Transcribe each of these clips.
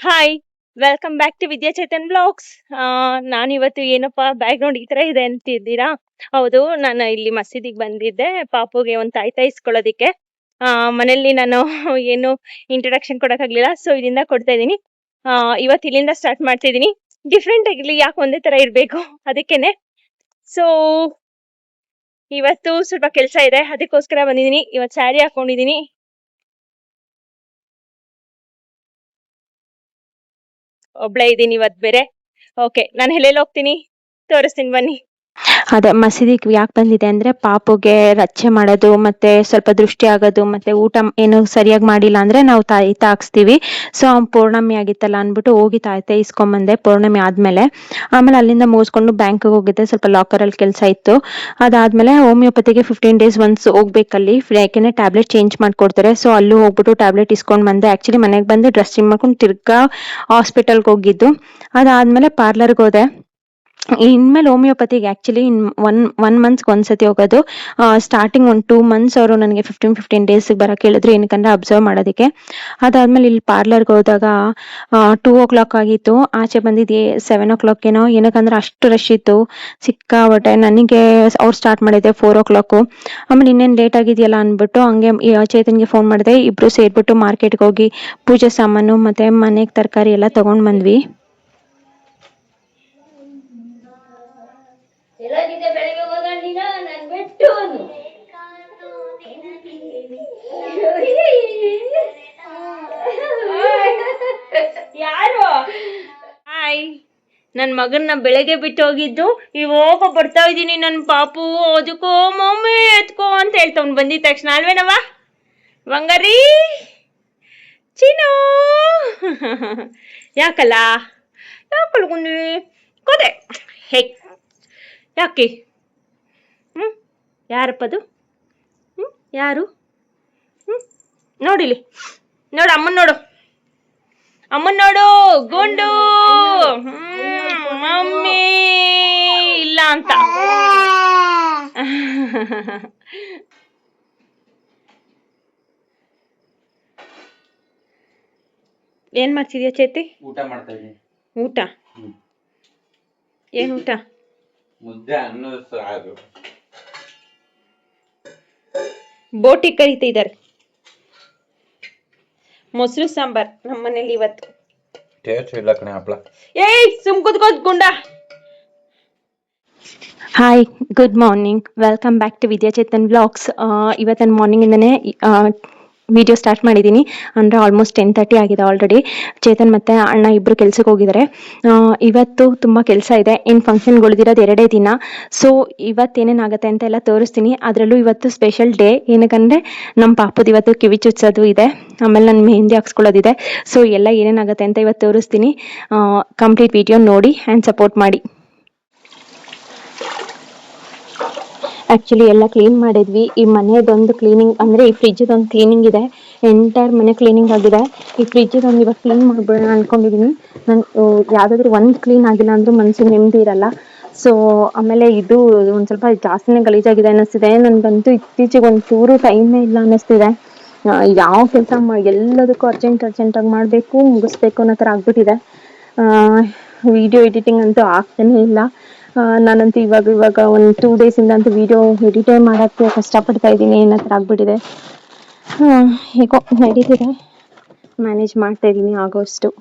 Hi! Welcome back to Vidya Chetan vlogs. ನಾನಿವತ್ತು ಏನಪ್ಪಾ background ಈ ತರ ಇದೆ ಅಂತಿದ್ದೀರಾ? ಹೌದು, ನಾನು ಇಲ್ಲಿ ಮಸೀದಿಗೆ ಬಂದಿದ್ದೆ ಪಾಪುಗೆ ಒಂದು ತಾಯ್ತ ಇಸ್ಕೊಳ್ಳೋದಿಕ್ಕೆ. ಮನೇಲಿ ನಾನು ಏನು ಇಂಟ್ರೊಡಕ್ಷನ್ ಕೊಡಕ್ಕಾಗ್ಲಿಲ್ಲ. ಸೊ ಇಲ್ಲಿಂದ ಕೊಡ್ತಾ ಇದ್ದೀನಿ. ಇವತ್ತು ಇಲ್ಲಿಂದ ಸ್ಟಾರ್ಟ್ ಮಾಡ್ತಾ ಇದ್ದೀನಿ. ಡಿಫ್ರೆಂಟ್ ಆಗಿರ್ಲಿ, ಯಾಕೆ ಒಂದೇ ತರ ಇರಬೇಕು ಅದಕ್ಕೇನೆ. ಸೊ ಇವತ್ತು ಸ್ವಲ್ಪ ಕೆಲಸ ಇದೆ, ಅದಕ್ಕೋಸ್ಕರ ಬಂದಿದ್ದೀನಿ. ಇವತ್ತು ಸ್ಯಾರಿ ಹಾಕೊಂಡಿದ್ದೀನಿ. ಒಬ್ಳೇ ಇದ್ದೀನಿ ಇವತ್ತು ಬೇರೆ. ಓಕೆ, ನಾನು ಎಲ್ಲೆಲ್ಲಿ ಹೋಗ್ತೀನಿ ತೋರಿಸ್ತೀನಿ ಬನ್ನಿ. ಅದೇ ಮಸೀದಿಗೆ ಯಾಕೆ ಬಂದಿದೆ ಅಂದ್ರೆ ಪಾಪುಗೆ ರಚ್ಚೆ ಮಾಡೋದು ಮತ್ತೆ ಸ್ವಲ್ಪ ದೃಷ್ಟಿ ಆಗೋದು ಮತ್ತೆ ಊಟ ಏನು ಸರಿಯಾಗಿ ಮಾಡಿಲ್ಲ ಅಂದ್ರೆ ನಾವು ತಾಯಿತ ಹಾಕ್ಸ್ತೀವಿ. ಸೊ ಪೌರ್ಣಮಿ ಆಗಿತ್ತಲ್ಲ ಅಂದ್ಬಿಟ್ಟು ಹೋಗಿ ತಾಯಿತ ಇಸ್ಕೊಂಬಂದೆ ಪೌರ್ಣಮಿ ಆದ್ಮೇಲೆ. ಆಮೇಲೆ ಅಲ್ಲಿಂದ ಮುಗಿಸ್ಕೊಂಡು ಬ್ಯಾಂಕ್ಗೆ ಹೋಗಿದ್ದೆ, ಸ್ವಲ್ಪ ಲಾಕರಲ್ಲಿ ಕೆಲಸ ಇತ್ತು. ಅದಾದ್ಮೇಲೆ ಹೋಮಿಯೋಪತಿಗೆ 15 days ಒನ್ಸ್ ಹೋಗ್ಬೇಕಲ್ಲಿ, ಯಾಕೆಂದ್ರೆ ಟ್ಯಾಬ್ಲೆಟ್ ಚೇಂಜ್ ಮಾಡ್ಕೊಡ್ತಾರೆ. ಸೊ ಅಲ್ಲೂ ಹೋಗ್ಬಿಟ್ಟು ಟ್ಯಾಬ್ಲೆಟ್ ಇಸ್ಕೊಂಡು ಬಂದೆ. ಆಕ್ಚುಲಿ ಮನೆಗೆ ಬಂದು ಡ್ರೆಸ್ ಚೇಂಜ್ ಮಾಡ್ಕೊಂಡು ತಿರ್ಗಾ ಹಾಸ್ಪಿಟಲ್ಗೆ ಹೋಗಿದ್ದು. ಅದಾದ್ಮೇಲೆ ಪಾರ್ಲರ್ಗೆ ಹೋದೆ. ಇನ್ಮೇಲೆ ಹೋಮಿಯೋಪತಿಗೆ ಆಕ್ಚುಲಿ ಒನ್ ಮಂತ್ಸ್ಗೆ ಒಂದ್ಸತಿ ಹೋಗೋದು. ಸ್ಟಾರ್ಟಿಂಗ್ ಒಂದು 2 months ಅವರು ನನಗೆ 15 days ಬರಕ್ಕೆ ಹೇಳಿದ್ರು, ಏನಕ್ಕಂದ್ರೆ ಅಬ್ಸರ್ವ್ ಮಾಡೋದಕ್ಕೆ. ಅದಾದ್ಮೇಲೆ ಇಲ್ಲಿ ಪಾರ್ಲರ್ಗೆ ಹೋದಾಗ 2 o'clock ಆಗಿತ್ತು, ಆಚೆ ಬಂದಿದ್ದೆ 7 o'clock ಏನೋ. ಏನಕ್ಕಂದ್ರೆ ಅಷ್ಟು ರಶ್ ಇತ್ತು ಸಿಕ್ಕಾಬಟ್ಟೆ. ನನಗೆ ಅವ್ರು ಸ್ಟಾರ್ಟ್ ಮಾಡಿದ್ದೆ 4 o'clock. ಆಮೇಲೆ ಇನ್ನೇನು ಲೇಟ್ ಆಗಿದೆಯಲ್ಲ ಅಂದ್ಬಿಟ್ಟು ಹಂಗೆ ಚೇತನ್ಗೆ ಫೋನ್ ಮಾಡಿದೆ. ಇಬ್ರು ಸೇರ್ಬಿಟ್ಟು ಮಾರ್ಕೆಟ್ಗೆ ಹೋಗಿ ಪೂಜೆ ಸಾಮಾನು ಮತ್ತೆ ಮನೆಗೆ ತರಕಾರಿ ಎಲ್ಲ ತಗೊಂಡ್ ಬಂದ್ವಿ. ಎಲ್ಲೋಗಿದ್ದೆ ಬೆಳಗ್ಗೆ ಹೋಗಣ್ಣಿನ ನನ್ ಬಿಟ್ಟು ಯಾರು? ಹಾಯ್, ನನ್ನ ಮಗನ್ನ ಬೆಳಗ್ಗೆ ಬಿಟ್ಟು ಹೋಗಿದ್ದು, ಇವಾಗ ಬರ್ತಾ ಇದ್ದೀನಿ. ನನ್ನ ಪಾಪು ಅದಕ್ಕೋ ಮಮ್ಮಿ ಎತ್ಕೋ ಅಂತ ಹೇಳ್ತವ್ನು ಬಂದಿದ ತಕ್ಷಣ. ಅಲ್ವೇನವ ಬಂಗಾರಿ ಚೀನೋ? ಯಾಕಲ್ಲ ಯಾಕಲ್ಗುಂದ್ವಿ ಕೋದೆ ಹೇ ಯಾಕೆ? ಯಾರಪ್ಪದು? ಯಾರು? ನೋಡಿಲಿ, ನೋಡು ಅಮ್ಮನ್ ನೋಡು, ಅಮ್ಮನ್ ನೋಡು. ಗುಂಡು ಮಮ್ಮಿ ಇಲ್ಲ ಅಂತ. ಏನ್ ಮಾಡ್ತಿದ್ಯಾ ಚೇತಿ? ಊಟ ಮಾಡ್ತಾ ಇದ್ದೀನಿ. ಊಟ ಏನ್ ಊಟ? ಮುದ್ದೆ, ಅನ್ನ, ಸಾರು. ಬೋಟಿ ಕರಿತಿದ್ದಾರೆ. ಮೊಸರು ಸಾಂಬಾರ್ ನಮ್ಮ ಮನೇಲಿ ಇವತ್ತು. ಟೇಸ್ಟ್ ಇಲ್ಲ ಕಣೆ ಹಪ್ಪಳ. ಏಯ್ ಸುಮ್ ಕುತ್ಕೋದ್ ಗುಂಡ. Hi, good morning, welcome back to Vidya Chetan vlogs. ಇವತ್ತಿನ ಮಾರ್ನಿಂಗಿಂದನೇ ವಿಡಿಯೋ ಸ್ಟಾರ್ಟ್ ಮಾಡಿದ್ದೀನಿ. ಅಂದರೆ ಆಲ್ಮೋಸ್ಟ್ 10:30 ಆಗಿದೆ ಆಲ್ರೆಡಿ. ಚೇತನ್ ಮತ್ತು ಅಣ್ಣ ಇಬ್ಬರು ಕೆಲ್ಸಕ್ಕೆ ಹೋಗಿದ್ದಾರೆ. ಇವತ್ತು ತುಂಬ ಕೆಲಸ ಇದೆ. ಏನು ಫಂಕ್ಷನ್ಗಳಿದಿರೋದು 2 ದಿನ. ಸೊ ಇವತ್ತೇನೇನಾಗುತ್ತೆ ಅಂತ ಎಲ್ಲ ತೋರಿಸ್ತೀನಿ. ಅದರಲ್ಲೂ ಇವತ್ತು ಸ್ಪೆಷಲ್ ಡೇ, ಏನಕ್ಕಂದರೆ ನಮ್ಮ ಪಾಪದ ಇವತ್ತು ಕಿವಿ ಚುಚ್ಚೋದು ಇದೆ, ಆಮೇಲೆ ನನ್ನ ಮೆಹಂದಿ ಹಾಕ್ಸ್ಕೊಳ್ಳೋದಿದೆ. ಸೊ ಎಲ್ಲ ಏನೇನಾಗುತ್ತೆ ಅಂತ ಇವತ್ತು ತೋರಿಸ್ತೀನಿ. ಕಂಪ್ಲೀಟ್ ವಿಡಿಯೋ ನೋಡಿ ಆ್ಯಂಡ್ ಸಪೋರ್ಟ್ ಮಾಡಿ. ಆ್ಯಕ್ಚುಲಿ ಎಲ್ಲ ಕ್ಲೀನ್ ಮಾಡಿದ್ವಿ. ಈ ಮನೆಯದೊಂದು ಕ್ಲೀನಿಂಗ್ ಅಂದರೆ ಈ ಫ್ರಿಜ್ಜದೊಂದು ಕ್ಲೀನಿಂಗ್ ಇದೆ. ಎಂಟೈರ್ ಮನೆ ಕ್ಲೀನಿಂಗ್ ಆಗಿದೆ. ಈ ಫ್ರಿಜ್ಜದೊಂದು ಇವಾಗ ಕ್ಲೀನ್ ಮಾಡ್ಬಿಡೋಣ ಅಂದ್ಕೊಂಡಿದ್ದೀನಿ. ನಾನು ಯಾವುದಾದ್ರೂ ಒಂದು ಕ್ಲೀನ್ ಆಗಿಲ್ಲ ಅಂದರೂ ಮನಸ್ಸಿಗೆ ನೆಮ್ಮದಿ ಇರಲ್ಲ. ಸೊ ಆಮೇಲೆ ಇದು ಒಂದು ಸ್ವಲ್ಪ ಜಾಸ್ತಿನೇ ಗಲೀಜಾಗಿದೆ ಅನ್ನಿಸ್ತಿದೆ. ನನಗಂತೂ ಇತ್ತೀಚೆಗೆ ಒಂದು ಚೂರು ಟೈಮೇ ಇಲ್ಲ ಅನ್ನಿಸ್ತಿದೆ. ಯಾವ ಕೆಲಸ ಎಲ್ಲದಕ್ಕೂ ಅರ್ಜೆಂಟಾಗಿ ಮಾಡಬೇಕು, ಮುಗಿಸ್ಬೇಕು ಅನ್ನೋ ಥರ ಆಗ್ಬಿಟ್ಟಿದೆ. ವಿಡಿಯೋ ಎಡಿಟಿಂಗ್ ಅಂತೂ ಆಗ್ತಾನೇ ಇಲ್ಲ. ನಾನಂತೂ ಇವಾಗ ಒಂದು 2 days ಅಂತೂ ವಿಡಿಯೋ ಎಡಿಟೇ ಮಾಡೋಕ್ಕೆ ಕಷ್ಟಪಡ್ತಾ ಇದ್ದೀನಿ, ಅನ್ನೋ ಥರ ಆಗ್ಬಿಟ್ಟಿದೆ. ಹೇಗೋ ನಡೀತಿದೆ, ಮ್ಯಾನೇಜ್ ಮಾಡ್ತಾ ಇದ್ದೀನಿ ಆಗೋಷ್ಟು.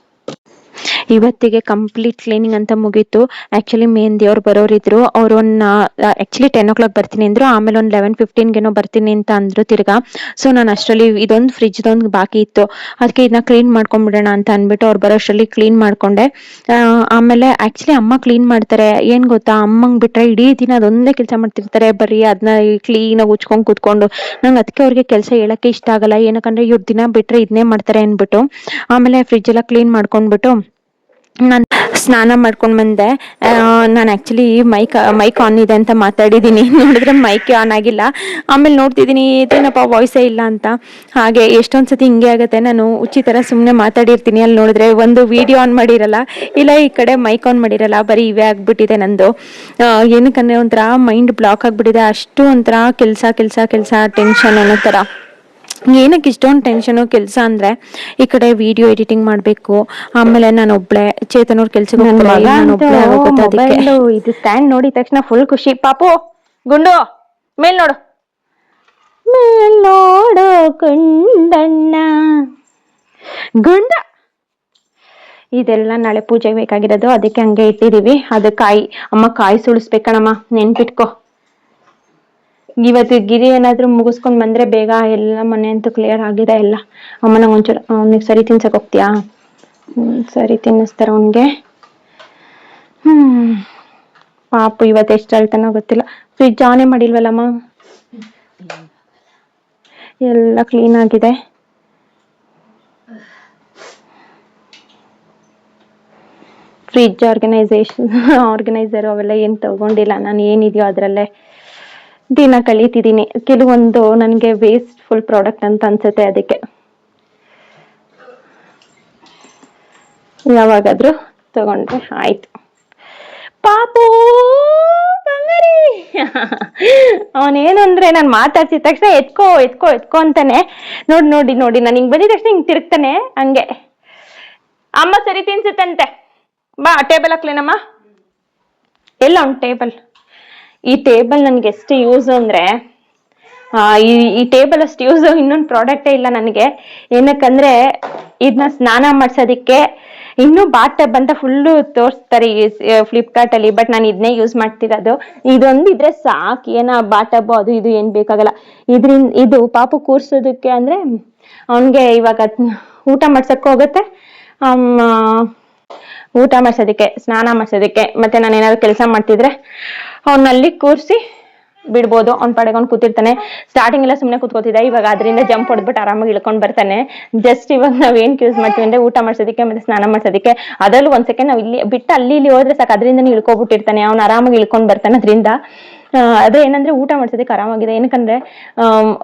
ಇವತ್ತಿಗೆ ಕಂಪ್ಲೀಟ್ ಕ್ಲೀನಿಂಗ್ ಅಂತ ಮುಗೀತು. ಆ್ಯಕ್ಚುಲಿ ಮೆಹಂದಿ ಅವ್ರು ಬರೋರಿದ್ರು. ಅವರು ಆ್ಯಕ್ಚುಲಿ 10 o'clock ಬರ್ತೀನಿ ಅಂದರು. ಆಮೇಲೆ ಒಂದು 11:15 ಬರ್ತೀನಿ ಅಂತ ಅಂದರು ತಿರ್ಗಾ. ಸೊ ನಾನು ಅಷ್ಟರಲ್ಲಿ ಇದೊಂದು ಫ್ರಿಜ್ದೊಂದು ಬಾಕಿ ಇತ್ತು, ಅದಕ್ಕೆ ಇದನ್ನ ಕ್ಲೀನ್ ಮಾಡ್ಕೊಂಡ್ಬಿಡೋಣ ಅಂತ ಅಂದ್ಬಿಟ್ಟು ಅವ್ರು ಬರೋಷ್ಟರಲ್ಲಿ ಕ್ಲೀನ್ ಮಾಡಿಕೊಂಡೆ. ಆಮೇಲೆ ಆ್ಯಕ್ಚುಲಿ ಅಮ್ಮ ಕ್ಲೀನ್ ಮಾಡ್ತಾರೆ. ಏನು ಗೊತ್ತಾ, ಅಮ್ಮಂಗೆ ಬಿಟ್ಟರೆ ಇಡೀ ದಿನ ಅದೊಂದೇ ಕೆಲಸ ಮಾಡ್ತಿರ್ತಾರೆ, ಬರೀ ಅದನ್ನ ಕ್ಲೀನಾಗಿ ಉಚ್ಕೊಂಡು ಕೂತ್ಕೊಂಡು. ನಂಗೆ ಅದಕ್ಕೆ ಅವ್ರಿಗೆ ಕೆಲಸ ಹೇಳೋಕ್ಕೆ ಇಷ್ಟ ಆಗಲ್ಲ, ಏನಕ್ಕಂದರೆ ಇವ್ರು ದಿನ ಬಿಟ್ಟರೆ ಇದನ್ನೇ ಮಾಡ್ತಾರೆ ಅಂದ್ಬಿಟ್ಟು. ಆಮೇಲೆ ಫ್ರಿಜ್ ಎಲ್ಲ ಕ್ಲೀನ್ ಮಾಡ್ಕೊಂಡ್ಬಿಟ್ಟು ನಾನು ಸ್ನಾನ ಮಾಡ್ಕೊಂಡು ಬಂದೆ. ನಾನು ಆ್ಯಕ್ಚುಲಿ ಮೈಕ್ ಆನ್ ಇದೆ ಅಂತ ಮಾತಾಡಿದ್ದೀನಿ, ನೋಡಿದ್ರೆ ಮೈಕ್ ಆನ್ ಆಗಿಲ್ಲ. ಆಮೇಲೆ ನೋಡ್ತಿದ್ದೀನಿ ಇದೇನಪ್ಪ ವಾಯ್ಸೇ ಇಲ್ಲ ಅಂತ. ಹಾಗೆ ಎಷ್ಟೊಂದು ಸತಿ ಹಿಂಗೆ ಆಗುತ್ತೆ, ನಾನು ಹುಚ್ಚಿ ಥರ ಸುಮ್ಮನೆ ಮಾತಾಡಿರ್ತೀನಿ, ಅಲ್ಲಿ ನೋಡಿದ್ರೆ ಒಂದು ವಿಡಿಯೋ ಆನ್ ಮಾಡಿರಲ್ಲ, ಇಲ್ಲ ಈ ಕಡೆ ಮೈಕ್ ಆನ್ ಮಾಡಿರಲ್ಲ, ಬರೀ ಇವೇ ಆಗಿಬಿಟ್ಟಿದೆ ನಂದು. ಏನಕ್ಕಂದರೆ ಒಂಥರ ಮೈಂಡ್ ಬ್ಲಾಕ್ ಆಗಿಬಿಟ್ಟಿದೆ. ಅಷ್ಟು ಒಂಥರ ಕೆಲಸ ಟೆನ್ಷನ್ ಅನ್ನೋ ಥರ. ಏನಕ್ಕೆ ಇಷ್ಟೊಂದು ಟೆನ್ಷನು ಕೆಲಸ ಅಂದ್ರೆ ಈ ಕಡೆ ವಿಡಿಯೋ ಎಡಿಟಿಂಗ್ ಮಾಡ್ಬೇಕು, ಆಮೇಲೆ ನಾನು ಒಬ್ಳೆ, ಚೇತನ್ ಅವ್ರ ಕೆಲ್ಸಕ್ಕೆ ಇದು ಸ್ಟ್ಯಾಂಡ್ ನೋಡಿದ ತಕ್ಷಣ ಫುಲ್ ಖುಷಿ. ಪಾಪು ಗುಂಡು ಮೇಲ್ ನೋಡು, ಮೇಲ್ ನೋಡು ಗುಂಡಣ್ಣ ಗುಂಡ. ಇದೆಲ್ಲ ನಾಳೆ ಪೂಜೆಗೆ ಬೇಕಾಗಿರೋದು, ಅದಕ್ಕೆ ಹಂಗೆ ಇಟ್ಟಿದೀವಿ. ಅದು ಅಮ್ಮ ಕಾಯಿ ಸುಳಿಸ್ಬೇಕಣಮ್ಮ, ನೆನ್ಪಿಟ್ಕೊ. ಇವತ್ತು ಗಿರಿ ಏನಾದ್ರು ಮುಗಿಸ್ಕೊಂಡ್ ಬಂದ್ರೆ ಬೇಗ ಎಲ್ಲ ಮನೆ ಅಂತೂ ಕ್ಲಿಯರ್ ಆಗಿದೆ ಎಲ್ಲ. ಅಮ್ಮನ ಒಂಚೂರು ಅವ್ನಿಗೆ ಸರಿ ತಿನ್ಸಕ್ ಹೋಗ್ತೀಯಾ? ಸರಿ ತಿನ್ನಿಸ್ತಾರ ಅವನ್ಗೆ. ಪಾಪು ಇವತ್ತು ಎಷ್ಟು ಅಳ್ತಾನೋ ಗೊತ್ತಿಲ್ಲ. ಫ್ರಿಡ್ಜ್ ಆನೇ ಮಾಡಿಲ್ವಲ್ಲಮ್ಮ, ಎಲ್ಲ ಕ್ಲೀನ್ ಆಗಿದೆ. ಫ್ರಿಡ್ಜ್ ಆರ್ಗನೈಸರ್ ಅವೆಲ್ಲ ಏನ್ ತಗೊಂಡಿಲ್ಲ ನಾನು, ಏನಿದೆಯೋ ಅದ್ರಲ್ಲೇ ದಿನ ಕಳೀತಿದ್ದೀನಿ. ಕೆಲವೊಂದು ನನಗೆ ವೇಸ್ಟ್ಫುಲ್ ಪ್ರಾಡಕ್ಟ್ ಅಂತ ಅನ್ಸುತ್ತೆ, ಅದಕ್ಕೆ ಯಾವಾಗಾದ್ರೂ ತಗೊಂಡ್ರೆ ಆಯ್ತು. ಪಾಪು ಬಂಗಾರಿ ಅವನೇನು ಅಂದ್ರೆ ನಾನು ಮಾತಾಡ್ಸಿದ ತಕ್ಷಣ ಎತ್ಕೋ ಎತ್ಕೋ ಎತ್ಕೋ ಅಂತಾನೆ. ನೋಡಿ ನಾನು ಹಿಂಗ್ ಬಂದಿದ ತಕ್ಷಣ ಹಿಂಗ್ ತಿರುಗ್ತಾನೆ ಹಂಗೆ. ಅಮ್ಮ ಸರಿ ತಿನ್ಸುತ್ತಂತೆ, ಬಾ ಟೇಬಲ್ ಹಾಕ್ಲೇನಮ್ಮ. ಎಲ್ಲ ಉಂಟು ಟೇಬಲ್. ಈ ಟೇಬಲ್ ನನ್ಗೆ ಎಷ್ಟು ಯೂಸ್ ಅಂದ್ರೆ, ಈ ಟೇಬಲ್ ಅಷ್ಟು ಯೂಸ್ ಇನ್ನೊಂದು ಪ್ರಾಡಕ್ಟೇ ಇಲ್ಲ ನನಗೆ. ಏನಕ್ಕಂದ್ರೆ ಇದನ್ನ ಸ್ನಾನ ಮಾಡ್ಸೋದಿಕ್ಕೆ ಇನ್ನು ಬಾತ್ ಟಬ್ ಅಂತ ಫುಲ್ಲು ತೋರಿಸ್ತಾರೆ ಫ್ಲಿಪ್ಕಾರ್ಟ್ ಅಲ್ಲಿ, ಬಟ್ ನಾನು ಇದನ್ನೇ ಯೂಸ್ ಮಾಡ್ತಿರೋದು. ಇದೊಂದಿದ್ರೆ ಸಾಕು, ಏನ ಬಾತ್ ಟಬ್ ಅದು ಇದು ಏನ್ ಬೇಕಾಗಲ್ಲ. ಇದು ಪಾಪು ಕೂರ್ಸೋದಕ್ಕೆ ಅಂದ್ರೆ ಅವನ್ಗೆ ಇವಾಗ ಊಟ ಮಾಡ್ಸಕ್ ಹೋಗುತ್ತೆ, ಊಟ ಮಾಡ್ಸೋದಿಕ್ಕೆ, ಸ್ನಾನ ಮಾಡ್ಸೋದಿಕ್ಕೆ, ಮತ್ತೆ ನಾನು ಏನಾದ್ರು ಕೆಲಸ ಮಾಡ್ತಿದ್ರೆ ಅವನಲ್ಲಿ ಕೂರ್ಸಿ ಬಿಡ್ಬೋದು. ಅವ್ನ ಪಾಡಿಗೆ ಅವ್ನು ಕೂತಿರ್ತಾನೆ. ಸ್ಟಾರ್ಟಿಂಗ್ ಎಲ್ಲ ಸುಮ್ನೆ ಕೂತ್ಕೋತಿದ್ದ, ಇವಾಗ ಅದರಿಂದ ಜಂಪ್ ಹೊಡ್ಬಿಟ್ಟು ಆರಾಮಾಗಿ ಇಳ್ಕೊಂಡ್ ಬರ್ತಾನೆ. ಜಸ್ಟ್ ಇವಾಗ ನಾವ್ ಏನ್ ಯೂಸ್ ಮಾಡ್ತೀವಿ ಅಂದ್ರೆ ಊಟ ಮಾಡ್ಸೋದಿಕ್ಕೆ ಮತ್ತೆ ಸ್ನಾನ ಮಾಡ್ಸೋದಿಕ್ಕೆ. ಅದ್ರಲ್ಲೂ ಒಂದ್ ಸೆಕೆಂಡ್ ನಾವ್ ಇಲ್ಲಿ ಬಿಟ್ಟು ಅಲ್ಲಿ ಹೋದ್ರೆ ಸಾಕು, ಅದರಿಂದನೇ ಇಳ್ಕೊಬಿಟ್ಟಿರ್ತಾನೆ. ಅವ್ನು ಆರಾಮಾಗಿ ಇಳ್ಕೊಂಡ್ ಬರ್ತಾನೆ ಅದರಿಂದ. ಅದೇ ಏನಂದ್ರೆ ಊಟ ಮಾಡ್ಸೋದಕ್ಕೆ ಆರಾಮಾಗಿದೆ. ಏನಕ್ಕಂದ್ರೆ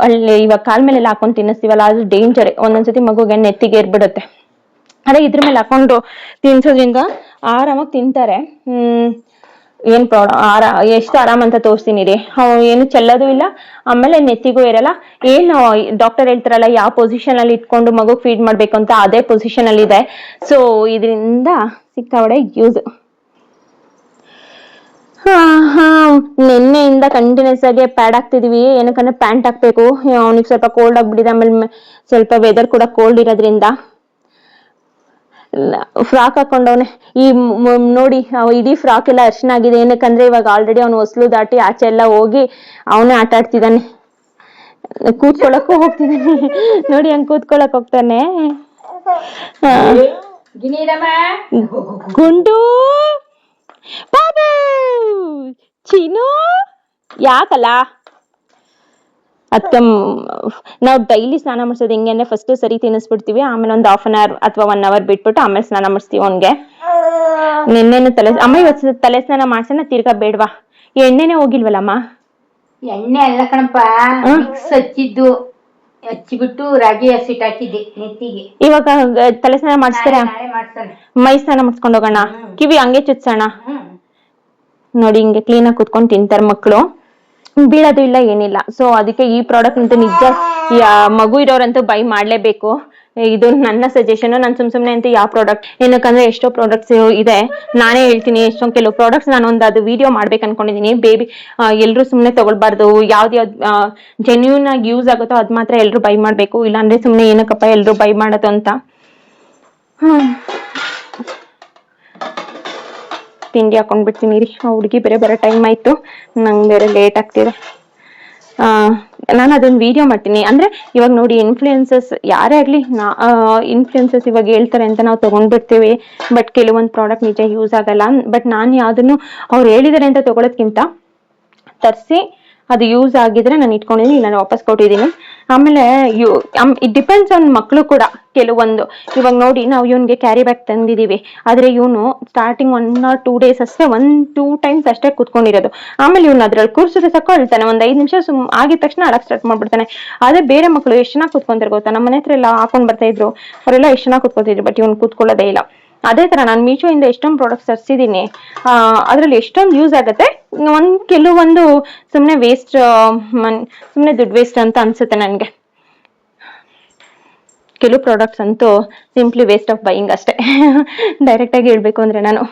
ಅಲ್ಲಿ ಇವಾಗ ಕಾಲ್ ಮೇಲೆಲ್ಲ ಹಾಕೊಂಡ್ ತಿನ್ನಿಸ್ತೀವಲ್ಲ, ಅದು ಡೇಂಜರ್. ಒಂದೊಂದ್ಸತಿ ಮಗುಗೆ ನೆತ್ತಿಗೆ ಏರ್ಬಿಡುತ್ತೆ. ಅದೇ ಇದ್ರ ಮೇಲೆ ಹಾಕೊಂಡು ತಿನ್ಸೋದ್ರಿಂದ ಆರಾಮಾಗಿ ತಿಂತಾರೆ. ಏನ್ ಎಷ್ಟು ಆರಾಮ್ ಅಂತ ತೋರಿಸ್ತೀನಿ ರೀ. ಏನು ಚೆಲ್ಲೋದು ಇಲ್ಲ, ಆಮೇಲೆ ನೆತ್ತಿಗೂ ಇರಲ್ಲ. ಏನು ಡಾಕ್ಟರ್ ಹೇಳ್ತಾರಲ್ಲ ಯಾವ ಪೊಸಿಷನ್ ಅಲ್ಲಿ ಇಟ್ಕೊಂಡು ಮಗು ಫೀಡ್ ಮಾಡ್ಬೇಕು ಅಂತ, ಅದೇ ಪೊಸಿಷನ್ ಅಲ್ಲಿ ಇದೆ. ಸೊ ಇದರಿಂದ ಸಿಕ್ಕಾಬಡೆ ಯೂಸ್. ನಿನ್ನೆಯಿಂದ ಕಂಟಿನ್ಯೂಸ್ ಆಗಿ ಪ್ಯಾಡ್ ಹಾಕ್ತಿದೀವಿ. ಏನಕ್ಕಂದ್ರೆ ಪ್ಯಾಂಟ್ ಹಾಕ್ಬೇಕು, ಅವನಿಗೆ ಸ್ವಲ್ಪ ಕೋಲ್ಡ್ ಆಗ್ಬಿಟ್ಟಿದೆ. ಆಮೇಲೆ ಸ್ವಲ್ಪ ವೆದರ್ ಕೂಡ ಕೋಲ್ಡ್ ಇರೋದ್ರಿಂದ ಫ್ರಾಕ್ ಹಾಕೊಂಡವನೆ. ನೋಡಿ ಇಡೀ ಫ್ರಾಕ್ ಎಲ್ಲ ಅರ್ಶನ ಆಗಿದೆ. ಏನಕ್ಕಂದ್ರೆ ಇವಾಗ ಆಲ್ರೆಡಿ ಅವ್ನು ಹೊಸ್ಲು ದಾಟಿ ಆಚೆ ಎಲ್ಲ ಹೋಗಿ ಅವನೇ ಆಟ ಆಡ್ತಿದ್ದಾನೆ. ಕೂತ್ಕೊಳಕ್ಕೂ ಹೋಗ್ತಿದ್ದಾನೆ ನೋಡಿ, ಹಂಗ್ ಕೂತ್ಕೊಳಕ್ ಹೋಗ್ತಾನೆ. ಗುಂಡು ಬಾಬು ಚೀನು ಯಾಕಲ್ಲ ಅದಕ್ಕೆ ನಾವು ಡೈಲಿ ಸ್ನಾನ ಮಾಡ್ಸೋದು ಹೆಂಗೆ ಅಂದ್ರೆ, ಫಸ್ಟ್ ಸರಿ ತಿನ್ನಿಸ್ಬಿಡ್ತೀವಿ, ಆಮೇಲೆ ಒಂದು 1/2 hour ಅಥವಾ 1 hour ಬಿಟ್ಬಿಟ್ಟು ಆಮೇಲೆ ಸ್ನಾನ ಮಾಡಿಸ್ತೀವಿ ಅವನ್ಗೆ. ನಿನ್ನೆನು ಅಮ್ಮ ಇವತ್ತು ತಲೆ ಸ್ನಾನ ಮಾಡ್ಸೋಣ, ತಿರ್ಗಾ ಬೇಡ್ವಾ? ಎಣ್ಣೆನೆ ಹೋಗಿಲ್ವಲ್ಲಮ್ಮ? ಎಣ್ಣೆ ಅಲ್ಲ ಕಣಪ್ಪ, ಮಿಕ್ಸ್ ಹಚ್ಚಿದ್ದು, ಹಚ್ಚಿಬಿಟ್ಟು ರಾಗಿ ಹಸಿಟ್ ಹಾಕಿದ್ದೆ ನೆತ್ತಿಗೆ. ಇವಾಗ ತಲೆ ಸ್ನಾನ ಮಾಡಿಸ್ತೀರಾ? ಮೈ ಸ್ನಾನ ಮಾಡಿಸ್ಕೊಂಡು ಹೋಗೋಣ, ಕಿವಿ ಹಂಗೆ ಚುಚ್ಸೋಣ. ನೋಡಿ ಹಿಂಗೆ ಕ್ಲೀನ್ ಆಗಿ ಕುತ್ಕೊಂಡು ತಿಂತಾರೆ ಮಕ್ಕಳು, ಬೀಳೋದು ಇಲ್ಲ ಏನಿಲ್ಲ. ಸೊ ಅದಕ್ಕೆ ಈ ಪ್ರಾಡಕ್ಟ್ ಅಂತೂ ನಿಜ ಮಗು ಇರೋರಂತೂ ಬೈ ಮಾಡ್ಲೇಬೇಕು. ಇದು ನನ್ನ ಸಜೆಷನ್. ನಾನು ಸುಮ್ನೆ ಅಂತ ಯಾವ ಪ್ರಾಡಕ್ಟ್, ಏನಕ್ಕಂದ್ರೆ ಎಷ್ಟೋ ಪ್ರಾಡಕ್ಟ್ಸ್ ಇದೆ. ನಾನೇ ಹೇಳ್ತೀನಿ, ಎಷ್ಟೊಂದು ಕೆಲವು ಪ್ರಾಡಕ್ಟ್ಸ್ ನಾನು ಒಂದು ಅದು ವಿಡಿಯೋ ಮಾಡ್ಬೇಕು ಅನ್ಕೊಂಡಿದೀನಿ. ಬೇಬಿ ಎಲ್ರು ಸುಮ್ನೆ ತಗೊಳ್ಬಾರ್ದು, ಯಾವ್ದು ಜೆನ್ಯೂನ್ ಆಗಿ ಯೂಸ್ ಆಗುತ್ತೋ ಅದ್ ಮಾತ್ರ ಎಲ್ರು ಬೈ ಮಾಡ್ಬೇಕು. ಇಲ್ಲಾಂದ್ರೆ ಸುಮ್ನೆ ಏನಕ್ಕಪ್ಪ ಎಲ್ರು ಬೈ ಮಾಡೋದು ಅಂತ. ತಿಂಡಿ ಹಾಕೊಂಡ್ಬಿಡ್ತೀನಿ ರೀ, ಹುಡುಗಿ ಬೇರೆ ಬರೋ ಟೈಮ್ ಆಯ್ತು, ನಂಗೆ ಬೇರೆ ಲೇಟ್ ಆಗ್ತಿದೆ. ನಾನು ಅದೊಂದು ವಿಡಿಯೋ ಮಾಡ್ತೀನಿ. ಅಂದ್ರೆ ಇವಾಗ ನೋಡಿ, ಇನ್ಫ್ಲೂಯೆನ್ಸಸ್ ಯಾರೇ ಆಗ್ಲಿ, ಇನ್ಫ್ಲೂಯೆನ್ಸಸ್ ಇವಾಗ ಹೇಳ್ತಾರೆ ಅಂತ ನಾವು ತಗೊಂಡ್ಬಿಡ್ತೀವಿ. ಬಟ್ ಕೆಲವೊಂದು ಪ್ರಾಡಕ್ಟ್ ನಿಜ ಯೂಸ್ ಆಗಲ್ಲ. ಬಟ್ ನಾನು ಯಾವ್ದನ್ನು ಅವ್ರು ಹೇಳಿದಾರೆ ಅಂತ ತಗೊಳೋದ್ಕಿಂತ ತರಿಸಿ ಅದು ಯೂಸ್ ಆಗಿದ್ರೆ ನಾನು ಇಟ್ಕೊಂಡಿದ್ದೀನಿ, ನಾನು ವಾಪಸ್ ಕೊಟ್ಟಿದ್ದೀನಿ. ಆಮೇಲೆ ಇಟ್ ಡಿಪೆಂಡ್ಸ್ ಆನ್ ಮಕ್ಕಳು ಕೂಡ. ಕೆಲವೊಂದು ಇವಾಗ ನೋಡಿ, ನಾವು ಇವನ್ಗೆ ಕ್ಯಾರಿ ಬ್ಯಾಗ್ ತಂದಿದೀವಿ, ಆದ್ರೆ ಇವನು ಸ್ಟಾರ್ಟಿಂಗ್ 1 or 2 days ಅಷ್ಟೇ, 1-2 times ಅಷ್ಟೇ ಕುತ್ಕೊಂಡಿರೋದು. ಆಮೇಲೆ ಇವ್ನು ಅದ್ರಲ್ಲಿ ಕೂರ್ಸಿದ್ರೆ ಸಾಕು ಅಳ್ತಾನೆ. ಒಂದ್ 5 ನಿಮಿಷ ಆಗಿದ ತಕ್ಷಣ ಅಳಕ್ ಸ್ಟಾರ್ಟ್ ಮಾಡ್ಬಿಡ್ತಾನೆ. ಅದೇ ಬೇರೆ ಮಕ್ಕಳು ಎಷ್ಟು ಚೆನ್ನಾಗಿ ಕುತ್ಕೊಂತಾರೆ ಗೊತ್ತಾ? ನಮ್ಮ ಮನೆ ಹತ್ರ ಎಲ್ಲ ಹಾಕೊಂಡ್ ಬರ್ತಾ ಇದ್ರು, ಅವರೆಲ್ಲ ಎಷ್ಟು ಚೆನ್ನಾಗಿ ಕುತ್ಕೋತಿದ್ರು. ಬಟ್ ಇವ್ನು ಕೂತ್ಕೊಳ್ಳೋದೇ ಇಲ್ಲ. ಅದೇ ತರ ನಾನು ಮೀಶೋ ಇಂದ ಎಷ್ಟೊಂದು ಪ್ರಾಡಕ್ಟ್ಸ್ ತರಿಸಿದೀನಿ, ಅದ್ರಲ್ಲಿ ಎಷ್ಟೊಂದು ಯೂಸ್ ಆಗತ್ತೆ. ಕೆಲವೊಂದು ಸುಮ್ನೆ ವೇಸ್ಟ್, ಸುಮ್ನೆ ದುಡ್ಡು ವೇಸ್ಟ್ ಅಂತ ಅನ್ಸುತ್ತೆ ನನ್ಗೆ. ಕೆಲವು ಪ್ರಾಡಕ್ಟ್ಸ್ ಅಂತೂ ಸಿಂಪ್ಲಿ ವೇಸ್ಟ್ ಆಫ್ ಬೈಯಿಂಗ್ ಅಷ್ಟೇ. ಡೈರೆಕ್ಟಾಗಿ ಹೇಳ್ಬೇಕು ಅಂದರೆ ನಾನು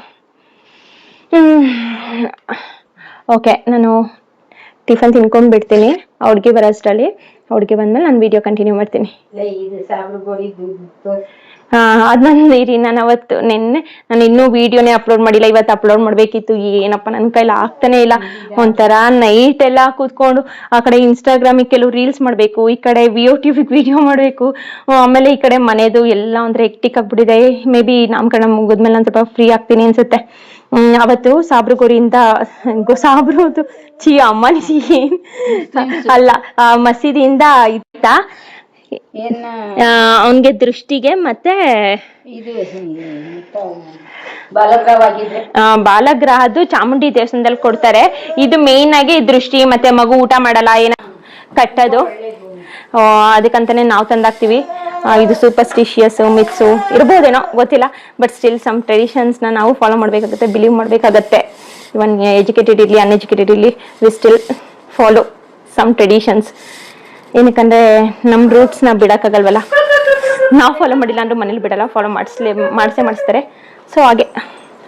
ಓಕೆ, ನಾನು ಟಿಫನ್ ತಿನ್ಕೊಂಡು ಬಿಡ್ತೀನಿ. ಹುಡುಗಿ ಬರೋಷ್ಟರಲ್ಲಿ, ಹುಡುಗಿ ಬಂದ್ಮೇಲೆ ನಾನು ವಿಡಿಯೋ ಕಂಟಿನ್ಯೂ ಮಾಡ್ತೀನಿ. ಇದು ಸಾಬ್ರುಗೋಳಿ ಅದು ನಾನು ಇರಿ, ನಾನು ಅವತ್ತು ನಾನು ಇನ್ನೂ ವಿಡಿಯೋನೇ ಅಪ್ಲೋಡ್ ಮಾಡಿಲ್ಲ. ಇವತ್ತು ಅಪ್ಲೋಡ್ ಮಾಡಬೇಕಿತ್ತು. ಏನಪ್ಪ ನನ್ನ ಕೈಲಿ ಆಗ್ತಾನೆ ಇಲ್ಲ. ಒಂಥರ ನೈಟ್ ಎಲ್ಲ ಕೂತ್ಕೊಂಡು ಆ ಕಡೆ ಇನ್ಸ್ಟಾಗ್ರಾಮಿಗೆ ಕೆಲವು ರೀಲ್ಸ್ ಮಾಡಬೇಕು, ಈ ಕಡೆ VOTVಗೆ ವಿಡಿಯೋ ಮಾಡಬೇಕು, ಆಮೇಲೆ ಈ ಕಡೆ ಮನೆದು ಎಲ್ಲ ಒಂಥರ ಹೆಕ್ಟಿಕ್ ಆಗ್ಬಿಟ್ಟಿದೆ. ಮೇ ಬಿ ನಾಮಕರಣ ಮುಗಿದ್ಮೇಲೆ ನಾನು ಸ್ವಲ್ಪ ಫ್ರೀ ಆಗ್ತೀನಿ ಅನ್ಸುತ್ತೆ. ಅವತ್ತು ಸಾಬ್ರುಗೋರಿಯಿಂದ ಸಾಬ್ರುದು ಅಮ್ಮನಿಸಿ ಅಲ್ಲ, ಮಸೀದಿಯಿಂದ ಇತ್ತ ಅವನ್ಗೆ ದೃಷ್ಟಿಗೆ ಮತ್ತೆ ಇದು ಬಾಲಗ್ರಹವಾಗಿದ್ರೆ ಬಾಲಗ್ರಹದ್ದು ಚಾಮುಂಡಿ ದೇವಸ್ಥಾನದಲ್ಲಿ ಕೊಡ್ತಾರೆ. ಇದು ಮೇನ್ ಆಗಿ ದೃಷ್ಟಿ ಮತ್ತೆ ಮಗು ಊಟ ಮಾಡಲ್ಲ ಏನ ಕಟ್ಟೋದು, ಅದಕ್ಕಂತಾನೆ ನಾವು ತಂದಾಕ್ತಿವಿ. ಇದು ಸೂಪರ್ಸ್ಟಿಷಿಯಸ್ ಮಿತ್ಸು ಇರ್ಬೋದೇನೋ ಗೊತ್ತಿಲ್ಲ, ಬಟ್ ಸ್ಟಿಲ್ ಸಮ್ ಟ್ರೆಡಿಷನ್ಸ್ನ ನಾವು ಫಾಲೋ ಮಾಡಬೇಕಾಗುತ್ತೆ, ಬಿಲೀವ್ ಮಾಡಬೇಕಾಗತ್ತೆ. ಇವನ್ ಎಜುಕೇಟೆಡ್ ಇರಲಿ ಅನ್ಎಜುಕೇಟೆಡ್ ಇರಲಿ, we still follow some traditions. ಏನಕ್ಕಂದ್ರೆ ನಮ್ಮ ರೂಟ್ಸ್ನ ಬಿಡೋಕ್ಕಾಗಲ್ವಲ್ಲ. ನಾವು ಫಾಲೋ ಮಾಡಿಲ್ಲ ಅಂದ್ರೆ ಮನೇಲಿ ಬಿಡಲ್ಲ, ಫಾಲೋ ಮಾಡಿಸ್ತಾರೆ. ಸೊ ಹಾಗೆ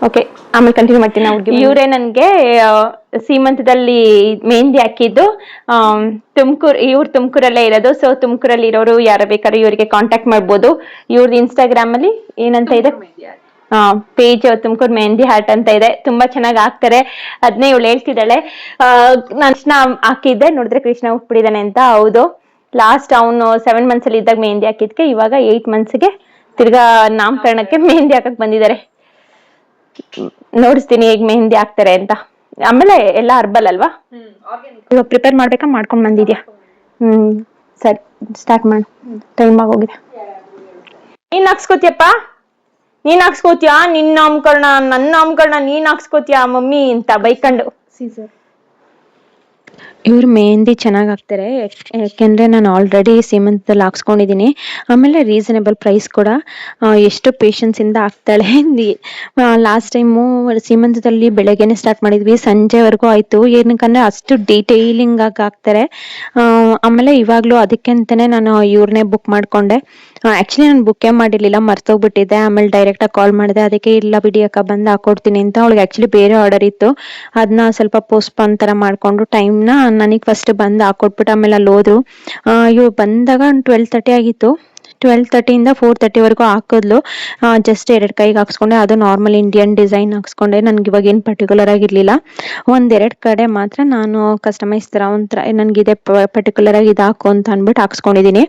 ಓಕೆ, ಆಮೇಲೆ ಕಂಟಿನ್ಯೂ ಮಾಡ್ತೀನಿ. ನಾವು ಇವರೇ ನನಗೆ ಸೀಮಂತದಲ್ಲಿ ಮೆಹಂದಿ ಹಾಕಿದ್ದು. ಇವ್ರು ತುಮಕೂರಲ್ಲೇ ಇರೋದು. ಸೊ ತುಮಕೂರಲ್ಲಿ ಇರೋರು ಯಾರು ಬೇಕಾದ್ರೂ ಇವರಿಗೆ ಕಾಂಟ್ಯಾಕ್ಟ್ ಮಾಡ್ಬೋದು. ಇವ್ರದ್ದು ಇನ್ಸ್ಟಾಗ್ರಾಮಲ್ಲಿ ಏನಂತ ಇದೆ ಪೇಜ್, ತುಮಕೂರು ಮೆಹಂದಿ ಹಾರ್ಟ್ ಅಂತ ಇದೆ. ತುಂಬಾ ಚೆನ್ನಾಗಿ ಹಾಕ್ತಾರೆ. ಅದನ್ನೇ ಇವಳು ಹೇಳ್ತಿದ್ದಾಳೆ, ನಾನು ಹಾಕಿದ್ದೆ ನೋಡಿದ್ರೆ ಕೃಷ್ಣ ಹುಟ್ಬಿಟ್ಟಿದ್ದಾನೆ ಅಂತ. ಹೌದು, ಲಾಸ್ಟ್ ಅವನು 7 months ಅಲ್ಲಿ ಇದ್ದಾಗ ಮೆಹಂದಿ ಹಾಕಿದ್ಕೆ ಇವಾಗ 8 monthsಗೆ ತಿರ್ಗಾ ನಾಮಕರಣಕ್ಕೆ ಮೆಹಂದಿ ಹಾಕಕ್ ಬಂದಿದ್ದಾರೆ. ನೋಡಿಸ್ತೀನಿ ಹೇಗ್ ಮೆಹಂದಿ ಹಾಕ್ತಾರೆ ಅಂತ. ಆಮೇಲೆ ಎಲ್ಲ ಅರ್ಬಲ್ ಅಲ್ವಾ, ಇವಾಗ ಪ್ರಿಪೇರ್ ಮಾಡ್ಬೇಕಾ ಮಾಡ್ಕೊಂಡ್ ಬಂದಿದ್ಯಾ? ಸರಿ, ಸ್ಟಾರ್ಟ್ ಮಾಡು, ಟೈಮ್ ಆಗೋಗಿದೆ. ನೀನ್ ಹಾಕ್ಸ್ಕೋತಿಯಪ್ಪ, ನೀನ್ ಹಾಕ್ಸ್ಕೋತಿಯಾ? ನಿನ್ ನಾಮಕರಣ ನನ್ನ ನಾಮಕರಣ ನೀನ್ ಹಾಕ್ಸ್ಕೋತಿಯಾ ಮಮ್ಮಿ ಅಂತ ಬೈಕಂಡು. ಇವ್ರು ಮೆಹಂದಿ ಚೆನ್ನಾಗಿ ಹಾಕ್ತಾರೆ, ಯಾಕೆಂದರೆ ನಾನು ಆಲ್ರೆಡಿ ಸೀಮಂತದಲ್ಲಿ ಹಾಕ್ಸ್ಕೊಂಡಿದ್ದೀನಿ. ಆಮೇಲೆ ರೀಸನೇಬಲ್ ಪ್ರೈಸ್ ಕೂಡ. ಎಷ್ಟು ಪೇಷನ್ಸಿಂದ ಹಾಕ್ತಾಳೆ. ಲಾಸ್ಟ್ ಟೈಮು ಸೀಮಂತದಲ್ಲಿ ಬೆಳಗ್ಗೆನೆ ಸ್ಟಾರ್ಟ್ ಮಾಡಿದ್ವಿ, ಸಂಜೆವರೆಗೂ ಆಯಿತು. ಏನಕ್ಕಂದರೆ ಅಷ್ಟು ಡೀಟೇಲಿಂಗ್ ಆಗಿ ಹಾಕ್ತಾರೆ. ಆಮೇಲೆ ಇವಾಗಲೂ ಅದಕ್ಕೆ ಅಂತಲೇ ನಾನು ಇವ್ರನ್ನೇ ಬುಕ್ ಮಾಡಿಕೊಂಡೆ. ಆ್ಯಕ್ಚುಲಿ ನಾನು ಬುಕ್ಕೇ ಮಾಡಿರಲಿಲ್ಲ, ಮರ್ತೋಗ್ಬಿಟ್ಟಿದ್ದೆ. ಆಮೇಲೆ ಡೈರೆಕ್ಟಾಗಿ ಕಾಲ್ ಮಾಡಿದೆ, ಅದಕ್ಕೆ ಇಲ್ಲ ಬಿಡಿ ಅಕ್ಕ ಬಂದು ಹಾಕ್ಕೊಡ್ತೀನಿ ಅಂತ. ಅವಳಿಗೆ ಆ್ಯಕ್ಚುಲಿ ಬೇರೆ ಆರ್ಡರ್ ಇತ್ತು, ಅದನ್ನ ಸ್ವಲ್ಪ ಪೋಸ್ಟ್ಪೋನ್ ಥರ ಮಾಡಿಕೊಂಡು ಟೈಮ್ನ ನನಗೆ ಫಸ್ಟ್ ಬಂದು ಹಾಕ್ಕೊಟ್ಬಿಟ್ಟು ಆಮೇಲೆ ಅಲ್ಲಿ ಹೋದ್ರು. ಇವ್ರು ಬಂದಾಗ 12:30 ಆಗಿತ್ತು. 12:30ಇಂದ 4:30ವರೆಗೂ ಹಾಕಿದ್ಲು. ಜಸ್ಟ್ 2 ಕೈಗೆ ಹಾಕ್ಸ್ಕೊಂಡೆ, ಅದು ನಾರ್ಮಲ್ ಇಂಡಿಯನ್ ಡಿಸೈನ್ ಹಾಕ್ಸ್ಕೊಂಡೆ. ನನಗೆ ಇವಾಗ ಏನು ಪರ್ಟಿಕ್ಯುಲರ್ ಆಗಿರಲಿಲ್ಲ. 1-2 ಕಡೆ ಮಾತ್ರ ನಾನು ಕಸ್ಟಮೈಸ್ ಥರ ಒಂಥರ ನನಗಿದೆ ಪರ್ಟಿಕ್ಯುಲರ್ ಆಗಿ ಇದು ಹಾಕು ಅಂತ ಅಂದ್ಬಿಟ್ಟು ಹಾಕ್ಸ್ಕೊಂಡಿದ್ದೀನಿ.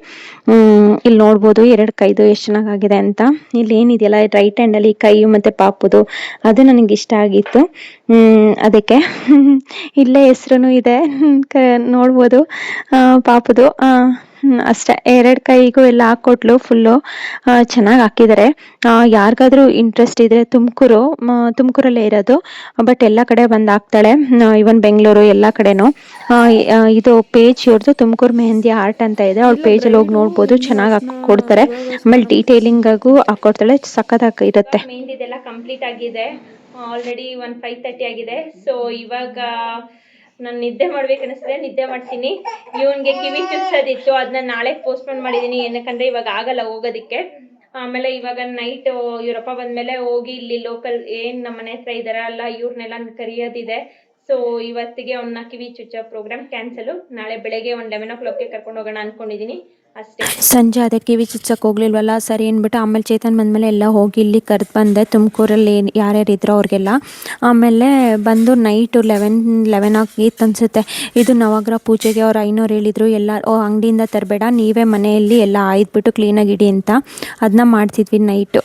ಇಲ್ಲಿ ನೋಡ್ಬೋದು 2 ಕೈದು ಎಷ್ಟು ಚೆನ್ನಾಗಾಗಿದೆ ಅಂತ. ಇಲ್ಲಿ ಏನಿದೆಯಲ್ಲ ರೈಟ್ ಹ್ಯಾಂಡಲ್ಲಿ ಕೈ ಮತ್ತು ಪಾಪುದು, ಅದು ನನಗೆ ಇಷ್ಟ ಆಗಿತ್ತು. ಅದಕ್ಕೆ ಇಲ್ಲೇ ಹೆಸ್ರು ಇದೆ ನೋಡ್ಬೋದು ಪಾಪುದು. ಅಷ್ಟೇ, 2 ಕೈಗೂ ಎಲ್ಲ ಹಾಕ್ಕೊಟ್ಲು. ಫುಲ್ಲು ಚೆನ್ನಾಗಿ ಹಾಕಿದ್ದಾರೆ. ಯಾರಿಗಾದ್ರೂ ಇಂಟ್ರೆಸ್ಟ್ ಇದ್ರೆ ತುಮಕೂರಲ್ಲೇ ಇರೋದು, ಬಟ್ ಎಲ್ಲ ಕಡೆ ಬಂದು ಹಾಕ್ತಾಳೆ, ಇವನ್ ಬೆಂಗಳೂರು ಎಲ್ಲ ಕಡೆನೂ. ಇದು ಪೇಜ್ ಇವ್ರದ್ದು ತುಮಕೂರು ಮೆಹಂದಿ ಆರ್ಟ್ ಅಂತ ಇದೆ. ಅವ್ಳ ಪೇಜಲ್ಲಿ ಹೋಗಿ ನೋಡ್ಬೋದು, ಚೆನ್ನಾಗಿ ಹಾಕೊಡ್ತಾರೆ. ಆಮೇಲೆ ಡೀಟೇಲಿಂಗ್ ಆಗು ಹಾಕೊಡ್ತಾಳೆ, ಸಖತ್ತಾಗಿ ಇರುತ್ತೆ. ಮೆಹಂದಿದೆಲ್ಲ ಕಂಪ್ಲೀಟ್ ಆಗಿದೆ. ಆಲ್ರೆಡಿ 5:30 ಆಗಿದೆ. ಸೊ ಇವಾಗ ನಾನು ನಿದ್ದೆ ಮಾಡ್ಬೇಕನ್ನಿಸ್ತಿದೆ, ನಿದ್ದೆ ಮಾಡ್ತೀನಿ. ಇವನ್ಗೆ ಕಿವಿ ಚುಚ್ಚೋದಿತ್ತು, ಅದನ್ನ ನಾಳೆ ಪೋಸ್ಟ್ಪೋನ್ ಮಾಡಿದ್ದೀನಿ. ಏನಕ್ಕಂದ್ರೆ ಇವಾಗ ಆಗಲ್ಲ ಹೋಗೋದಿಕ್ಕೆ. ಆಮೇಲೆ ಇವಾಗ ನೈಟ್ ಇವರಪ್ಪ ಬಂದ್ಮೇಲೆ ಹೋಗಿ ಇಲ್ಲಿ ಲೋಕಲ್ ಏನ್ ನಮ್ಮ ಮನೆ ಹತ್ರ ಇದಾರಲ್ಲ ಇವ್ರನ್ನೆಲ್ಲ ಕರಿಯೋದಿದೆ. ಸೊ ಇವತ್ತಿಗೆ ಅವನ್ನ ಕಿವಿ ಚುಚ್ಚೋ ಪ್ರೋಗ್ರಾಮ್ ಕ್ಯಾನ್ಸಲು. ನಾಳೆ ಬೆಳಗ್ಗೆ 11 o'clockಗೆ ಕರ್ಕೊಂಡು ಹೋಗೋಣ ಅನ್ಕೊಂಡಿದೀನಿ ಅಷ್ಟೇ. ಸಂಜೆ ಅದಕ್ಕೆ ಕಿವಿ ಚುಚ್ಚಕ್ಕೆ ಹೋಗ್ಲಿಲ್ವಲ್ಲ, ಸರಿ ಅಂದ್ಬಿಟ್ಟು ಆಮೇಲೆ ಚೇತನ್ ಬಂದಮೇಲೆ ಎಲ್ಲ ಹೋಗಿ ಇಲ್ಲಿ ಕರೆದು ಬಂದೆ. ತುಮಕೂರಲ್ಲಿ ಯಾರ್ಯಾರು ಇದ್ರು ಅವ್ರಿಗೆಲ್ಲ. ಆಮೇಲೆ ಬಂದು ನೈಟು 11 ಆಗಿತ್ತು ಅನಿಸುತ್ತೆ. ಇದು ನವಗ್ರಹ ಪೂಜೆಗೆ ಅವ್ರು 500 ಹೇಳಿದ್ರು. ಎಲ್ಲ ಅಂಗಡಿಯಿಂದ ತರಬೇಡ, ನೀವೇ ಮನೆಯಲ್ಲಿ ಎಲ್ಲ ಆಯ್ದುಬಿಟ್ಟು ಕ್ಲೀನಾಗಿ ಇಡಿ ಅಂತ. ಅದನ್ನ ಮಾಡ್ತಿದ್ವಿ ನೈಟು.